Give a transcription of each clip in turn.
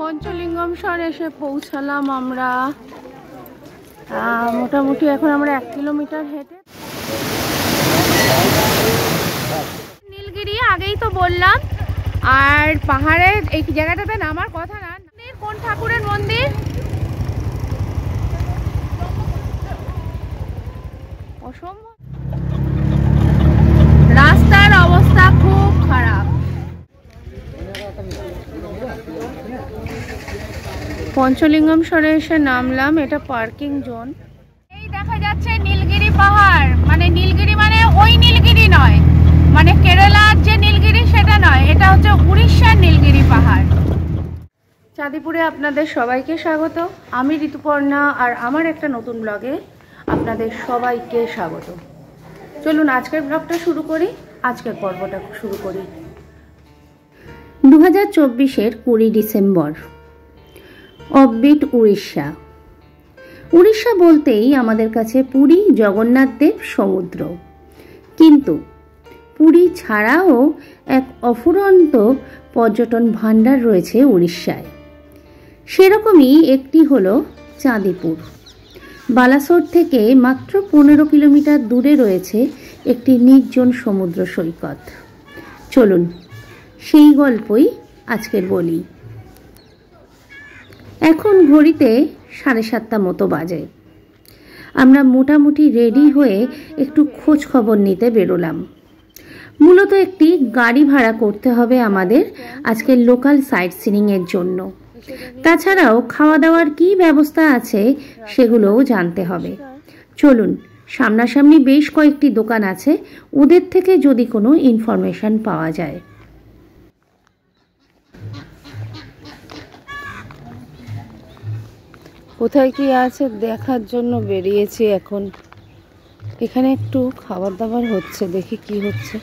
পঞ্চলিঙ্গম স্বর এসে পৌঁছালাম আমরা। মোটামুটি এখন আমরা 1 কিলোমিটার হেঁটে। নীলগিরি আগেই তো বললাম, আর পাহাড়ের এই জায়গাটাতে নামার কথা না। কোন ঠাকুরের মন্দির? অসম্ভব, রাস্তার অবস্থা খুব খারাপ। পঞ্চলিঙ্গম স্বরে এসে নামলাম, এটা পার্কিং জোন। এই দেখা যাচ্ছে নীলগিরি পাহাড়, মানে নীলগিরি মানে ওই নীলগিরি নয়, মানে কেরালার যে নীলগিরি সেটা নয়, এটা হচ্ছে উড়িষ্যার নীলগিরি পাহাড়। চাঁদিপুরে আপনাদের সবাইকে স্বাগত। আমি ঋতুপর্ণা, আর আমার একটা নতুন ব্লগে আপনাদের সবাইকে স্বাগত। চলুন আজকের ব্লগটা শুরু করি, আজকের পর্বটা শুরু করি। 2024-এর 20 ডিসেম্বর। অফবিট উড়িষ্যা। উড়িষ্যা বলতেই আমাদের কাছে পুরী, জগন্নাথ দেব, সমুদ্র। কিন্তু পুরী ছাড়াও এক অফুরন্ত পর্যটন ভাণ্ডার রয়েছে উড়িষ্যায়। সেরকমই একটি হলো চাঁদিপুর। বালাসোর থেকে মাত্র 15 কিলোমিটার দূরে রয়েছে একটি নির্জন সমুদ্র সৈকত। চলুন সেই গল্পই আজকের বলি। এখন ঘড়িতে 7:30 মতো বাজে। আমরা মোটামুটি রেডি হয়ে একটু খোঁজ খবর নিতে বেরোলাম। মূলত একটি গাড়ি ভাড়া করতে হবে আমাদের আজকের লোকাল সাইট সিনিংয়ের জন্য। তাছাড়াও খাওয়া দাওয়ার কী ব্যবস্থা আছে সেগুলোও জানতে হবে। চলুন, সামনাসামনি বেশ কয়েকটি দোকান আছে, ওদের থেকে যদি কোনো ইনফরমেশন পাওয়া যায়। কোথায় কি আছে দেখার জন্য বেরিয়েছি এখন। এখানে একটু খাবার দাবার হচ্ছে, দেখি কি হচ্ছে।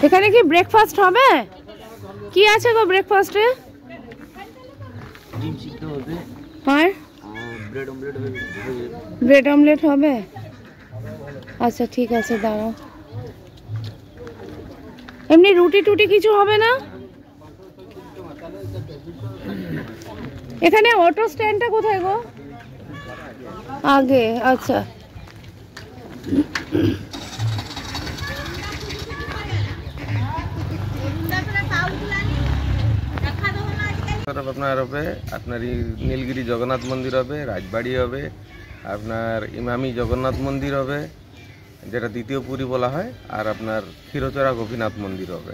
এখানে কি ব্রেকফাস্ট হবে? কি আছে গো ব্রেকফাস্টে? আর ব্রেড অমলেট হবে? আচ্ছা ঠিক আছে, দাঁড়াও। এমনি রুটি টুটি কিছু হবে না? এখানে অটো স্ট্যান্ডটা কোথায় গো? আগে, আচ্ছা। আপনার হবে আপনার নীলগিরি জগন্নাথ মন্দির হবে, রাজবাড়ি হবে, আপনার ইমামি জগন্নাথ মন্দির হবে যেটা দ্বিতীয় পুরী বলা হয়, আর আপনার ক্ষীরচোরা গোপীনাথ মন্দির হবে।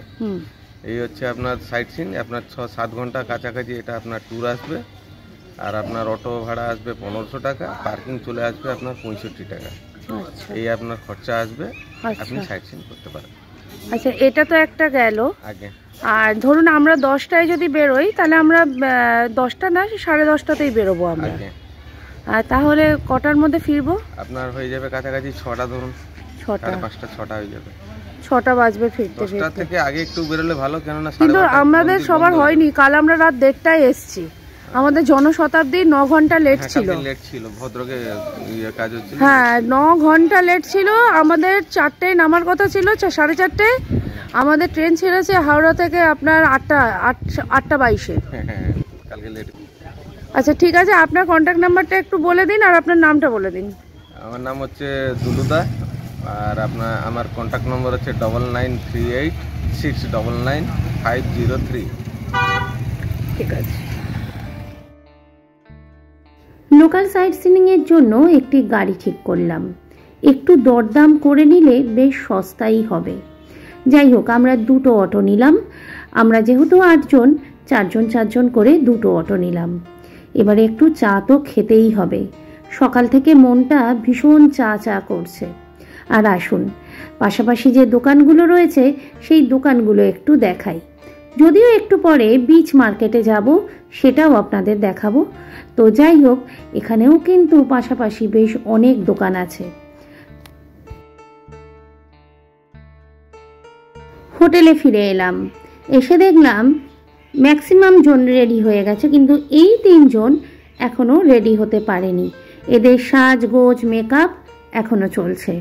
এই হচ্ছে আপনার সাইট সিন। আপনার 6-7 ঘন্টা কাছাকাছি এটা আপনার ট্যুর আসবে। আর আপনার অটো ভাড়া আসবে 1500 টাকা, পার্কিং চলে আসবে আপনার 65 টাকা। এই আপনার খরচা আসবে, আপনি সাইট সিন করতে পারেন। আচ্ছা, এটা তো একটা গেল আগে। আর ধরুন আমরা 10টায় যদি বেরোই, তাহলে আমরা 10টা না 10:30টাতেই বেরোবো আমরা। আর তাহলে কটার মধ্যে ফিরবো? আপনার হয়ে যাবে কাছাকাছি 6টা, ধরুন 6টা 5টা 6টা হয়ে যাবে। 6টা বাজবে ফিরতে। 10টা থেকে আগে একটু বেরোলে ভালো, কেননা কিন্তু আমাদের সবার হয়নি। কাল আমরা রাত 1:30টায় এসছি। আমাদের জনশতাব্দী 9 ঘন্টা লেট ছিল। ভদ্রকে কাজ হচ্ছিল। হ্যাঁ, 9 ঘন্টা লেট ছিল। আমাদের 4টায় নামার কথা ছিল, 4:30টায়। আমাদের ট্রেন ছেড়েছে হাওড়া থেকে আপনার 8:22-এ। কালকে লেট। আচ্ছা ঠিক আছে, আপনার কন্ট্যাক্ট নাম্বারটা একটু বলে দিন, আর আপনার নামটা বলে দিন। আমার নাম হচ্ছে দুলুদা, আর আমার কন্ট্যাক্ট নম্বর হচ্ছে 9938699503। ঠিক আছে। লোকাল সাইট সিনিংয়ের জন্য একটি গাড়ি ঠিক করলাম। একটু দরদাম করে নিলে বেশ সস্তাই হবে। যাই হোক, আমরা 2টো অটো নিলাম। আমরা যেহেতু 8 জন, 4 জন করে 2টো অটো নিলাম। এবারে একটু চা তো খেতেই হবে। সকাল থেকে মনটা ভীষণ চা করছে। আর আসুন, পাশাপাশি যে দোকানগুলো রয়েছে সেই দোকানগুলো একটু দেখাই। যদিও একটু পরে বিচ মার্কেটে যাব, সেটাও আপনাদের দেখাবো। তো যাই হোক, এখানেও কিন্তু পাশাপাশি বেশ অনেক দোকান আছে। হোটেলে ফিরে এলাম। এসে দেখলাম ম্যাক্সিমাম জন রেডি হয়ে গেছে, কিন্তু এই 3 জন এখনও রেডি হতে পারেনি। এদের সাজগোজ মেকআপ এখনও চলছে।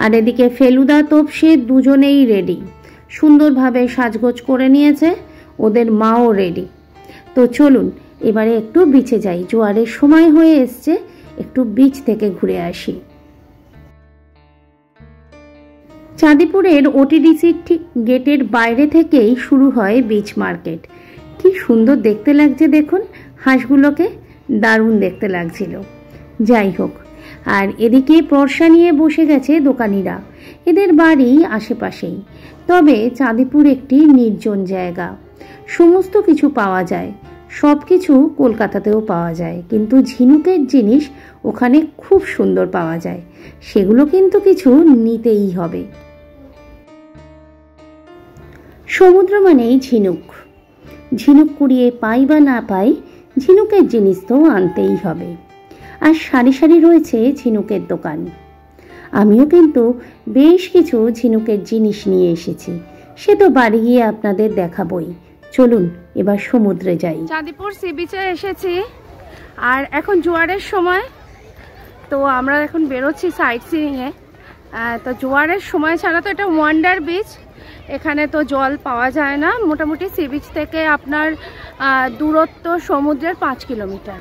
আর এদিকে ফেলুদা তোপসে দুজনেই রেডি, সুন্দরভাবে সাজগোজ করে নিয়েছে, ওদের মাও রেডি। তো চলুন এবারে একটু বিচে যাই, জোয়ারের সময় হয়ে এসছে, একটু বিচ থেকে ঘুরে আসি। চাঁদিপুরের ওটিডিসির ঠিক গেটের বাইরে থেকেই শুরু হয় বিচ মার্কেট। কি সুন্দর দেখতে লাগছে দেখুন হাঁসগুলোকে, দারুণ দেখতে লাগছিল। যাই হোক, আর এদিকে পরশা নিয়ে বসে গেছে দোকানিরা, এদের বাড়ি আশেপাশেই। তবে চাঁদিপুর একটি নির্জন জায়গা, সমস্ত কিছু পাওয়া যায়, সব কিছু কলকাতাতেও পাওয়া যায়, কিন্তু ঝিনুকের জিনিস ওখানে খুব সুন্দর পাওয়া যায়, সেগুলো কিন্তু কিছু নিতেই হবে। সমুদ্র মানেই ঝিনুক, ঝিনুক কুড়িয়ে পাই বা না পাই, ঝিনুকের জিনিস তো আনতেই হবে। আর সারি সারি রয়েছে ঝিনুকের দোকান। আমিও কিন্তু বেশ কিছু ঝিনুকের জিনিস নিয়ে এসেছি, সে তো বাড়ি গিয়ে আপনাদের দেখাবই। চলুন এবার সমুদ্রে যাই। চাঁদিপুর সি বিচে এসেছি, আর এখন জোয়ারের সময়, তো আমরা এখন বেরোচ্ছি সাইট সিইংয়ে। তো জোয়ারের সময় ছাড়া তো এটা ওয়ান্ডার বিচ, এখানে তো জল পাওয়া যায় না। মোটামুটি সি বিচ থেকে আপনার দূরত্ব সমুদ্রের 5 কিলোমিটার।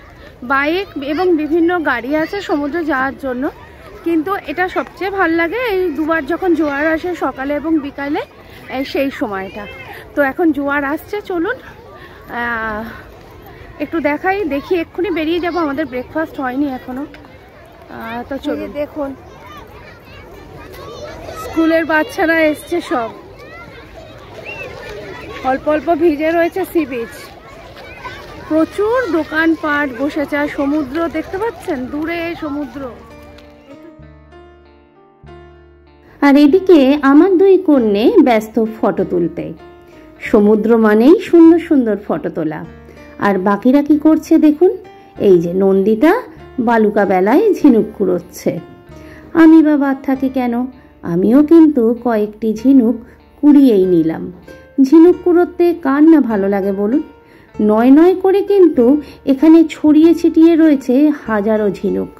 বাইক এবং বিভিন্ন গাড়ি আছে সমুদ্রে যাওয়ার জন্য, কিন্তু এটা সবচেয়ে ভাল লাগে এই দুবার যখন জোয়ার আসে, সকালে এবং বিকালে, সেই সময়টা। তো এখন জোয়ার আসছে, চলুন একটু দেখি এক্ষুনি বেরিয়ে যাব, আমাদের ব্রেকফাস্ট হয়নি এখনো। তো চলুন, দেখুন স্কুলের বাচ্চারা এসছে, সব অল্প অল্প ভিজে রয়েছে সি বিচ। প্রচুর দোকানপাট বসেছে, আর সমুদ্র দেখতে পাচ্ছেন, দূরে সমুদ্র। আর এদিকে আমার দুই কন্যে ব্যস্ত ফটো তুলতে। সমুদ্র মানেই সুন্দর সুন্দর ফটো তোলা। আর বাকিরা কি করছে দেখুন, এই যে নন্দিতা বালুকা বেলায় ঝিনুক কুড়োচ্ছে। আমি বা বাদ থাকি কেন, আমিও কিন্তু কয়েকটি ঝিনুক কুড়িয়েই নিলাম। ঝিনুক কুড়োতে কার না ভালো লাগে বলুন। নয় নয় করে কিন্তু এখানে ছড়িয়ে ছিটিয়ে রয়েছে হাজারো ঝিনুক।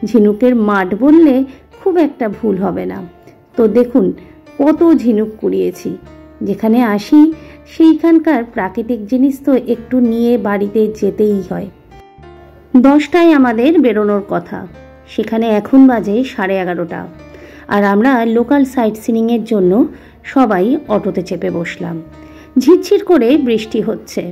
ঝিনুকের মাঠ বললে খুব একটা ভুল হবে না। তো দেখুন কত ঝিনুক কুড়িয়েছি। যেখানে আসি সেইখানকার প্রাকৃতিক জিনিস তো একটু নিয়ে বাড়িতে যেতেই হয়। 10টায় আমাদের বেরোনোর কথা, সেখানে এখন বাজে 11:30। আর আমরা লোকাল সাইট সিনিংয়ের জন্য সবাই অটোতে চেপে বসলাম। ঝিরঝির করে বৃষ্টি হচ্ছে।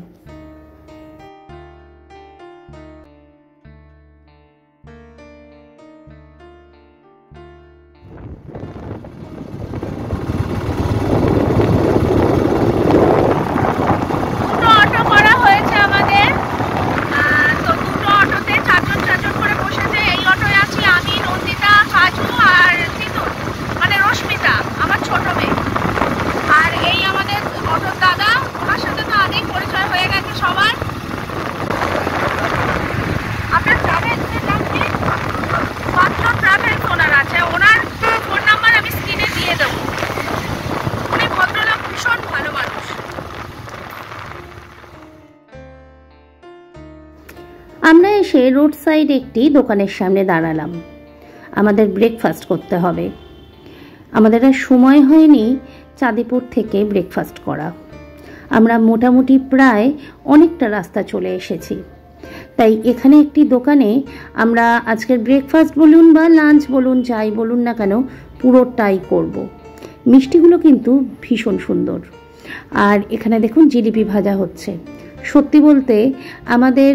আমরা এসে রোড সাইড একটি দোকানের সামনে দাঁড়ালাম। আমাদের ব্রেকফাস্ট করতে হবে। আমাদের আর সময় হয়নি চাঁদিপুর থেকে ব্রেকফাস্ট করা। আমরা মোটামুটি প্রায় অনেকটা রাস্তা চলে এসেছি, তাই এখানে একটি দোকানে আমরা আজকের ব্রেকফাস্ট বলুন বা লাঞ্চ বলুন, যাই বলুন না কেন, পুরোটাই করব। মিষ্টিগুলো কিন্তু ভীষণ সুন্দর। আর এখানে দেখুন জিলিপি ভাজা হচ্ছে। সত্যি বলতে আমাদের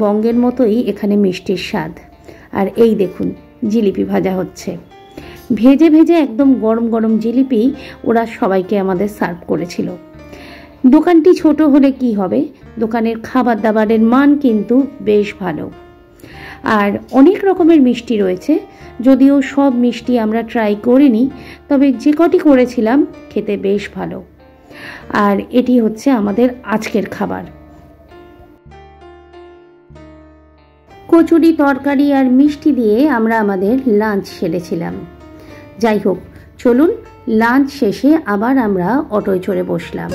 বঙ্গের মতোই এখানে মিষ্টির স্বাদ। আর এই দেখুন জিলিপি ভাজা হচ্ছে, ভেজে ভেজে একদম গরম গরম জিলিপি ওরা সবাইকে আমাদের সার্ভ করেছিল। দোকানটি ছোট হলে কি হবে, দোকানের খাবার দাবারের মান কিন্তু বেশ ভালো। আর অনেক রকমের মিষ্টি রয়েছে, যদিও সব মিষ্টি আমরা ট্রাই করিনি, তবে যে কটি করেছিলাম খেতে বেশ ভালো। আর এটি হচ্ছে আমাদের আজকের খাবার। কচুরি, তরকারি আর মিষ্টি দিয়ে আমরা আমাদের লাঞ্চ সেরেছিলাম। যাই হোক, চলুন লাঞ্চ শেষে আবার আমরা অটোয় চড়ে বসলাম।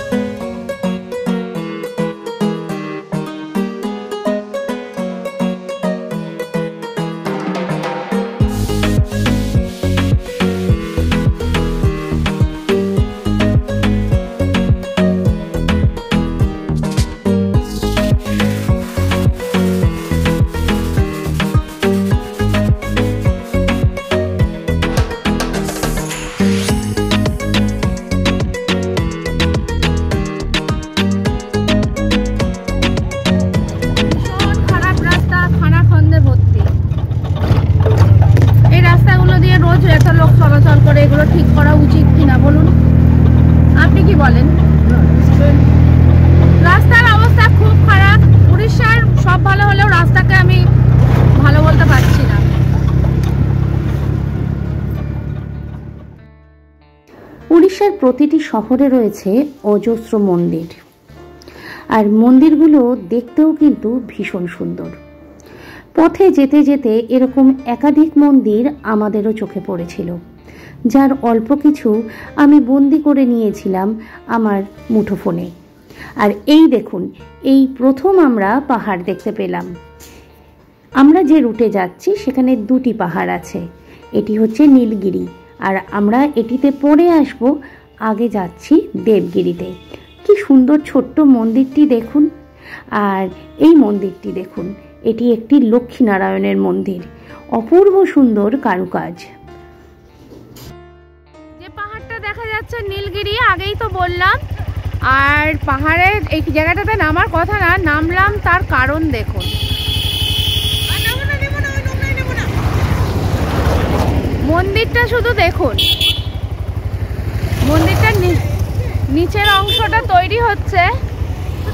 এগুলো ঠিক করা উচিত কিনা বলুন, আপনি কি বলেন? রাস্তার অবস্থা খুব খারাপ। উড়িষ্যার সব ভালো হলেও রাস্তাকে আমি ভালো বলতে পারছি না। উড়িষ্যার প্রতিটি শহরে রয়েছে অজস্র মন্দির, আর মন্দিরগুলো দেখতেও কিন্তু ভীষণ সুন্দর। পথে যেতে যেতে এরকম একাধিক মন্দির আমাদেরও চোখে পড়েছিল, যার অল্প কিছু আমি বন্দি করে নিয়েছিলাম আমার মুঠোফোনে। আর এই দেখুন, এই প্রথম আমরা পাহাড় দেখতে পেলাম। আমরা যে রুটে যাচ্ছি সেখানে দুটি পাহাড় আছে, এটি হচ্ছে নীলগিরি, আর আমরা এটিতে পরে আসব। আগে যাচ্ছি দেবগিরিতে। কি সুন্দর ছোট্ট মন্দিরটি দেখুন, আর এই মন্দিরটি দেখুন, এটি একটি লক্ষ্মীনারায়ণের মন্দির, অপূর্ব সুন্দর কারুকাজ। যে পাহাড়টা দেখা যাচ্ছে নীলগিরি, আগেই তো বললাম। আর পাহাড়ের এই জায়গাটাতে নামার কথা না, নামলাম তার কারণ দেখুন। মন্দিরটা শুধু দেখুন, মন্দিরটার নিচের অংশটা তৈরি হচ্ছে।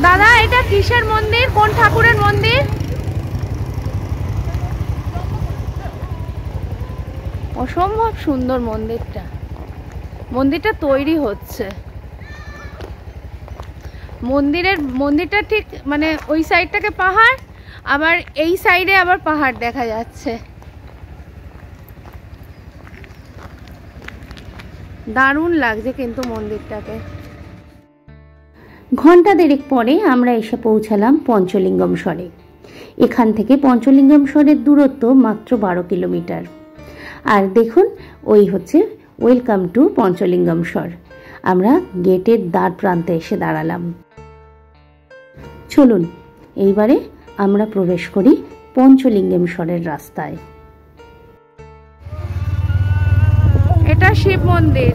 দাদা, এটা কিসের মন্দির, কোন ঠাকুরের মন্দির? অসম্ভব সুন্দর মন্দিরটা। মন্দিরটা তৈরি হচ্ছে। মন্দিরটা ঠিক মানে ওই সাইডটাকে পাহাড়, আবার এই সাইডে আবার পাহাড় দেখা যাচ্ছে। দারুণ লাগছে কিন্তু মন্দিরটাকে। ঘন্টা দেড়েক পরে আমরা এসে পৌঁছালাম পঞ্চলিঙ্গমস্বরে। এখান থেকে পঞ্চলিঙ্গমস্বরের দূরত্ব মাত্র 12 কিলোমিটার। আর দেখুন, ওই হচ্ছে ওয়েলকাম টু পঞ্চলিঙ্গমস্বর। আমরা গেটের দ্বার প্রান্তে এসে দাঁড়ালাম। চলুন এইবারে আমরা প্রবেশ করি পঞ্চলিঙ্গেশ্বরের রাস্তায়। এটা শিব মন্দির।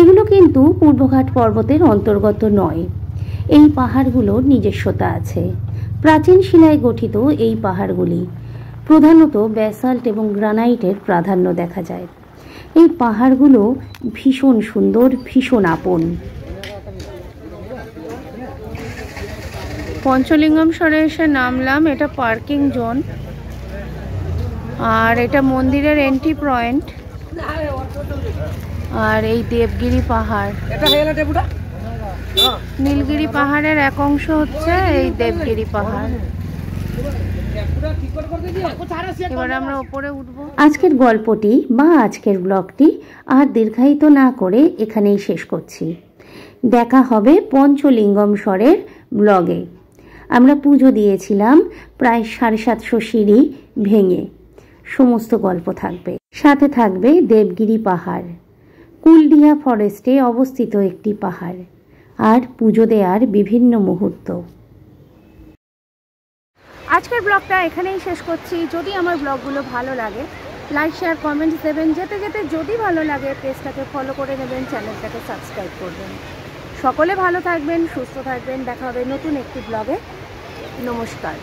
এগুলো কিন্তু পূর্বঘাট পর্বতের অন্তর্গত নয়। এই পাহাড়গুলোর নিজস্বতা আছে। প্রাচীন শিলায় গঠিত এই পাহাড়গুলি প্রধানত ব্যাসাল্ট এবং গ্রানাইটের প্রাধান্য দেখা যায়। এই পাহাড়গুলো ভীষণ সুন্দর, ভীষণ আপন। পঞ্চলিঙ্গমস্বরে এসে নামলাম। এটা পার্কিং জোন, আর এটা মন্দিরের এন্ট্রি পয়েন্ট। আর এই দেবগিরি পাহাড়, নীলগিরি পাহাড়ের এক অংশ হচ্ছে এই দেবগিরি পাহাড়। এবার আমরা উপরে উঠবো। আজকের গল্পটি বা আজকের ব্লগটি আর দীর্ঘায়িত না করে এখানেই শেষ করছি। দেখা হবে পঞ্চলিঙ্গমস্বরের ব্লগে। আমরা পুজো দিয়েছিলাম প্রায় 750 সিঁড়ি ভেঙে। সমস্ত গল্প থাকবে, সাথে থাকবে দেবগিরি পাহাড়, কুলডিহা ফরেস্টে অবস্থিত একটি পাহাড়, আর পুজো দেওয়ার বিভিন্ন মুহূর্ত। আজকের ব্লগটা এখানেই শেষ করছি। যদি আমার ব্লগগুলো ভালো লাগে, লাইক শেয়ার কমেন্টস দেবেন। যেতে যেতে যদি ভালো লাগে পেজটাকে ফলো করে নেবেন, চ্যানেলটাকে সাবস্ক্রাইব করবেন। সকলে ভালো থাকবেন, সুস্থ থাকবেন। দেখা হবে নতুন একটি ব্লগে। নমস্কার।